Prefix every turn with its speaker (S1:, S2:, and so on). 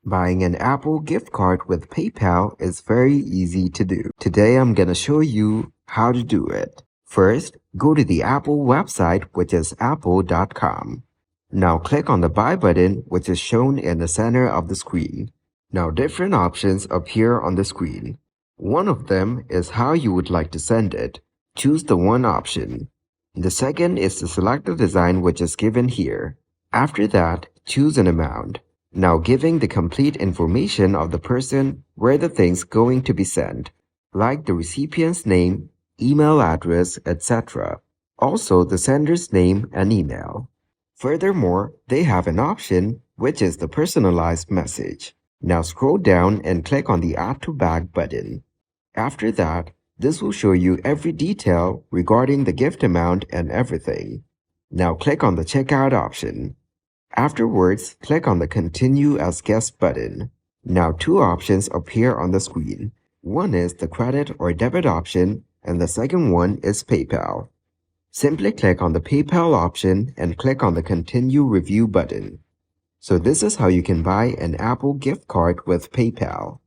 S1: Buying an Apple gift card with PayPal is very easy to do. Today I'm gonna show you how to do it. First, go to the Apple website, which is apple.com. Now click on the Buy button, which is shown in the center of the screen. Now different options appear on the screen. One of them is how you would like to send it. Choose the one option. The second is to select the design which is given here. After that, choose an amount. Now giving the complete information of the person where the thing's going to be sent, like the recipient's name, email address, etc. Also the sender's name and email. Furthermore, they have an option which is the personalized message. Now scroll down and click on the Add to Bag button. After that, this will show you every detail regarding the gift amount and everything. Now click on the Checkout option. Afterwards, click on the Continue as Guest button. Now two options appear on the screen. One is the credit or debit option, and the second one is PayPal. Simply click on the PayPal option and click on the Continue Review button. So this is how you can buy an Apple gift card with PayPal.